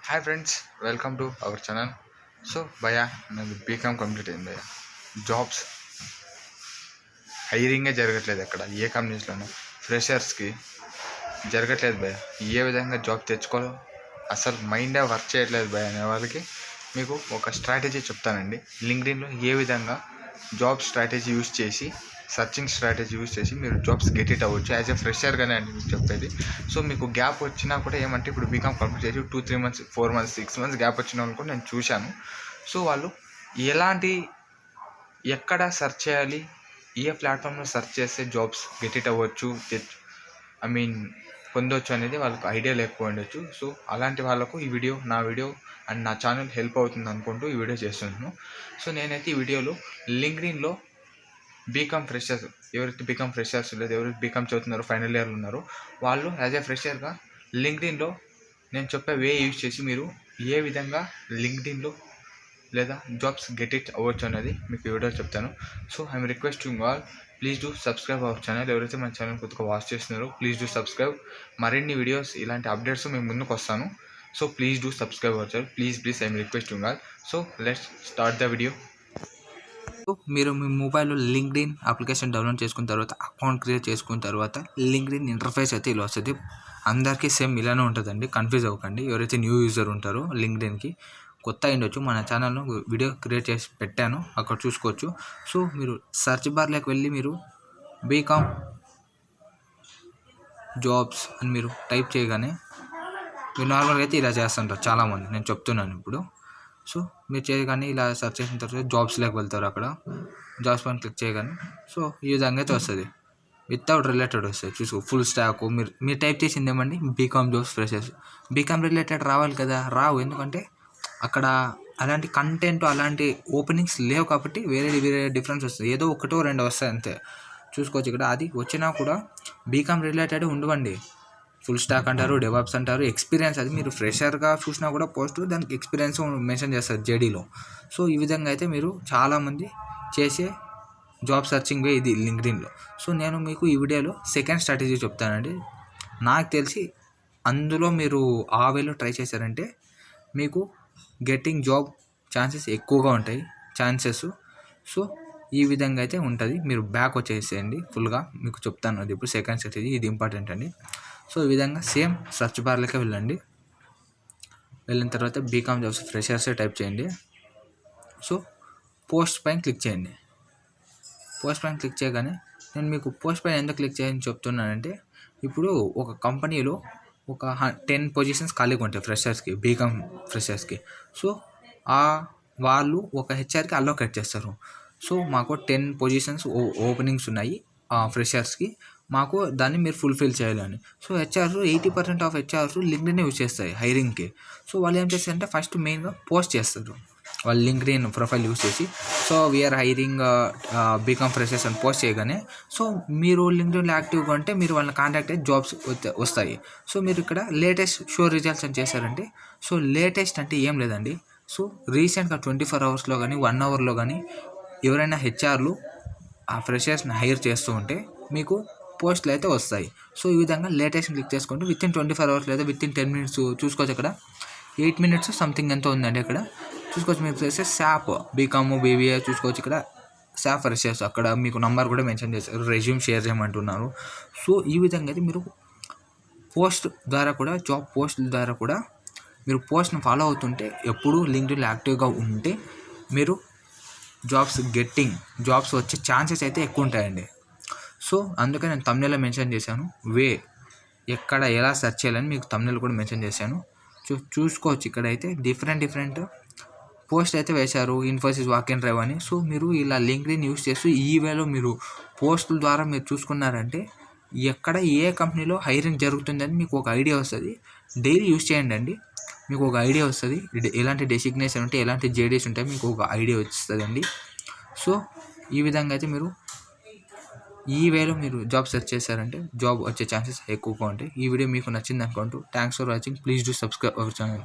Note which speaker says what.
Speaker 1: Hi friends, welcome to our channel. So భయ్యా, నాది BCom complete అయింది భయ్యా. జాబ్స్ హైరింగే జరగట్లేదు ఎక్కడ, ఏ కంపెనీస్లోనూ ఫ్రెషర్స్కి జరగట్లేదు భయ్యా. ఏ విధంగా జాబ్ తెచ్చుకోవాలో అసలు మైండే వర్క్ చేయట్లేదు భయ్యా అనే వాళ్ళకి మీకు ఒక స్ట్రాటజీ చెప్తానండి. లింక్డ్ఇన్లో ఏ విధంగా జాబ్ స్ట్రాటజీ యూస్ చేసి, సర్చింగ్ స్ట్రాటజీ యూస్ చేసి మీరు జాబ్స్ గెట్ ఇట్ అవ్వచ్చు యాజ్ ఎ ఫ్రెషర్గానే అండి మీకు చెప్పేది. సో మీకు గ్యాప్ వచ్చినా కూడా ఏమంటే, ఇప్పుడు బీకామ్ కంప్లీట్ చేసి 2-3 months, 4 months, 6 months గ్యాప్ వచ్చిన వాళ్ళు కూడా నేను చూశాను. సో వాళ్ళు ఎక్కడ సెర్చ్ చేయాలి, ఏ ప్లాట్ఫామ్లో సెర్చ్ చేస్తే జాబ్స్ గెట్ ఇట్ అవ్వచ్చు, పొందొచ్చు అనేది వాళ్ళకు ఐడియా లేకపోయి ఉండొచ్చు. సో అలాంటి వాళ్ళకు ఈ వీడియో, నా వీడియో అండ్ నా ఛానల్ హెల్ప్ అవుతుంది అనుకుంటూ ఈ వీడియో చేస్తున్నాను. సో నేనైతే ఈ వీడియోలో లింక్డ్ఇన్లో బీకామ్ ఫ్రెషర్స్, ఎవరైతే బీకామ్ ఫ్రెషర్స్ లేదు, ఎవరైతే బీకామ్ చదువుతున్నారో, ఫైనల్ ఇయర్లో ఉన్నారో, వాళ్ళు యాజ్ ఏ ఫ్రెషర్గా లింక్డ్ఇన్లో నేను చెప్పే వే యూజ్ చేసి మీరు ఏ విధంగా లింక్డ్ఇన్లో లేదా జాబ్స్ గెట్ ఇట్ అవ్వచ్చు అనేది మీకు వీడియో చెప్తాను. So I'm requesting all, please do subscribe our channel. ఎవరైతే మన ఛానల్ కొద్దిగా వాచ్ చేస్తున్నారో ప్లీజ్ డూ సబ్స్క్రైబ్. మరిన్ని వీడియోస్, ఇలాంటి అప్డేట్స్ మేము ముందుకు వస్తాను. So please do subscribe our channel, please I'm requesting all. So let's start the video.
Speaker 2: మీరు మీ మొబైల్లో లింక్డ్ఇన్ అప్లికేషన్ డౌన్లోడ్ చేసుకున్న తర్వాత, అకౌంట్ క్రియేట్ చేసుకున్న తర్వాత లింక్డ్ఇన్ ఇంటర్ఫేస్ అయితే ఇలా వస్తుంది. అందరికీ సేమ్ ఇలానే ఉంటుందండి, కన్ఫ్యూజ్ అవ్వకండి. ఎవరైతే న్యూ యూజర్ ఉంటారో లింక్డ్ఇన్కి కొత్త అయ్యుండొచ్చు, మన ఛానల్లో వీడియో క్రియేట్ చేసి పెట్టాను, అక్కడ చూసుకోవచ్చు. సో మీరు సెర్చ్ బార్లోకి వెళ్ళి మీరు బీకామ్ జాబ్స్ అని మీరు టైప్ చేయగానే, మీరు నార్మల్గా అయితే ఇలా చేస్తుంటారు చాలామంది, నేను చెప్తున్నాను ఇప్పుడు. సో మీరు చేయగానే ఇలా సెర్చ్ చేసిన తర్వాత జాబ్స్లోకి వెళ్తారు. అక్కడ జాబ్స్ పైన క్లిక్ చేయగానే సో ఈ విధంగా అయితే వస్తుంది, వితౌట్ రిలేటెడ్ వస్తుంది. చూసుకో, ఫుల్ స్టాక్. మీరు టైప్ చేసింది ఏమండి, BCom jobs freshers. BCom related రావాలి కదా, రావు. ఎందుకంటే అక్కడ అలాంటి కంటెంట్, అలాంటి ఓపెనింగ్స్ లేవు కాబట్టి వేరే డిఫరెన్స్ వస్తుంది. ఏదో ఒకటో రెండో వస్తాయి అంతే. చూసుకోవచ్చు ఇక్కడ. అది వచ్చినా కూడా బీకామ్ రిలేటెడ్ ఉండవండి. ఫుల్ స్టాక్ అంటారు, డెవాప్స్ అంటారు, ఎక్స్పీరియన్స్. అది మీరు ఫ్రెషర్గా చూసినా కూడా పోస్ట్ దానికి ఎక్స్పీరియన్స్ మెన్షన్ చేస్తారు జేడీలో. సో ఈ విధంగా అయితే మీరు చాలామంది చేసే జాబ్ సర్చింగ్ వే ఇది లింక్డ్ఇన్లో. సో నేను మీకు ఈ వీడియోలో సెకండ్ స్ట్రాటజీ చెప్తానండి. నాకు తెలిసి అందులో మీరు ఆ వేలో ట్రై చేశారంటే మీకు గెట్టింగ్ జాబ్ ఛాన్సెస్ ఎక్కువగా ఉంటాయి. సో ఈ విధంగా అయితే ఉంటుంది. మీరు బ్యాక్ వచ్చేసేయండి ఫుల్గా. మీకు చెప్తాను అది ఇప్పుడు సెకండ్ స్ట్రాటజీ, ఇది ఇంపార్టెంట్ అండి. సో ఈ విధంగా సేమ్ సెర్చ్ బార్లోకి వెళ్ళండి. వెళ్ళిన తర్వాత బీకామ్ జాబ్స్ ఫ్రెషర్సే టైప్ చేయండి. సో పోస్ట్ పైన క్లిక్ చేయండి. పోస్ట్ పైన క్లిక్ చేయగానే నేను మీకు పోస్ట్ పైన ఎందుకు క్లిక్ చేయని చెప్తున్నానంటే, ఇప్పుడు ఒక కంపెనీలో ఒక 10 పొజిషన్స్ ఖాళీగా ఉంటాయి ఫ్రెషర్స్కి, బీకామ్ ఫ్రెషర్స్కి. సో వాళ్ళు ఒక హెచ్ఆర్కి అలోకేట్ చేస్తారు. సో మాకు 10 పొజిషన్స్ ఓపెనింగ్స్ ఉన్నాయి ఫ్రెషర్స్కి, మాకు దాన్ని మీరు ఫుల్ఫిల్ చేయాలని. So 80% of HRs LinkedIn use చేస్తాయి హైరింగ్కి. సో వాళ్ళు ఏం చేస్తారంటే ఫస్ట్ మెయిన్గా పోస్ట్ చేస్తారు వాళ్ళు లింక్డ్ఇన్ ప్రొఫైల్ యూజ్ చేసి. So we are hiring BCom freshers అని పోస్ట్ చేయగానే, సో మీరు లింక్డ్ఇన్లో యాక్టివ్గా ఉంటే మీరు వాళ్ళని కాంటాక్ట్ అయ్యి జాబ్స్ వస్తాయి. సో మీరు ఇక్కడ లేటెస్ట్ షో రిజల్ట్స్ అని చేశారంటే, సో లేటెస్ట్ అంటే ఏం లేదండి. సో రీసెంట్గా 24 hours కానీ 1 hour కానీ ఎవరైనా హెచ్ఆర్లు ఆ ఫ్రెషర్స్ని హైర్ చేస్తూ ఉంటే మీకు పోస్టులు అయితే వస్తాయి. సో ఈ విధంగా లేటెస్ట్ క్లిక్ చేసుకుంటే విత్ ఇన్ 24 hours లేదా విత్ ఇన్ 10 minutes చూసుకోవచ్చు. ఇక్కడ 8 minutes సంథింగ్ ఎంతో ఉందండి. ఇక్కడ చూసుకోవచ్చు. మీరు చేస్తే శాప్ బీకామ్ బీబీఏ చూసుకోవచ్చు. ఇక్కడ శాప్ ఫ్రెషర్స్, అక్కడ మీకు నంబర్ కూడా మెన్షన్ చేస్తారు, రెజ్యూమ్ షేర్ చేయమంటున్నారు. సో ఈ విధంగా అయితే మీరు పోస్ట్ ద్వారా కూడా, జాబ్ పోస్ట్ ద్వారా కూడా మీరు పోస్ట్ని ఫాలో అవుతుంటే, ఎప్పుడు లింక్డ్ఇన్లో యాక్టివ్గా ఉంటే మీరు జాబ్స్ వచ్చే ఛాన్సెస్ అయితే ఎక్కువ ఉంటాయండి. సో అందుకే నేను థంబ్నెయిల్లో మెన్షన్ చేశాను, ఎక్కడ ఎలా సెర్చ్ చేయాలని మీకు థంబ్నెయిల్ కూడా మెన్షన్ చేశాను. చూసుకోవచ్చు. ఇక్కడైతే డిఫరెంట్ పోస్ట్ అయితే వేశారు, ఇన్ఫోసిస్ వాక్-ఇన్ డ్రైవ్ అని. సో మీరు ఇలా లింక్డ్ఇన్ యూస్ చేస్తూ ఈ వేలో మీరు పోస్టుల ద్వారా మీరు చూసుకున్నారంటే ఎక్కడ ఏ కంపెనీలో హైరింగ్ జరుగుతుందని మీకు ఒక ఐడియా వస్తుంది. డైలీ యూస్ చేయండి అండి, మీకు ఒక ఐడియా వస్తుంది. ఎలాంటి డెసిగ్నేషన్ ఉంటే, ఎలాంటి జేడీస్ ఉంటాయి, మీకు ఒక ఐడియా వస్తుందండి. సో ఈ విధంగా అయితే మీరు ఈ వేలో మీరు జాబ్ సెర్చ్ చేశారంటే జాబ్ వచ్చే ఛాన్సెస్ ఎక్కువగా ఉంటాయి. ఈ వీడియో మీకు నచ్చింది అనుకుంటూ thanks for watching. Please do subscribe our channel.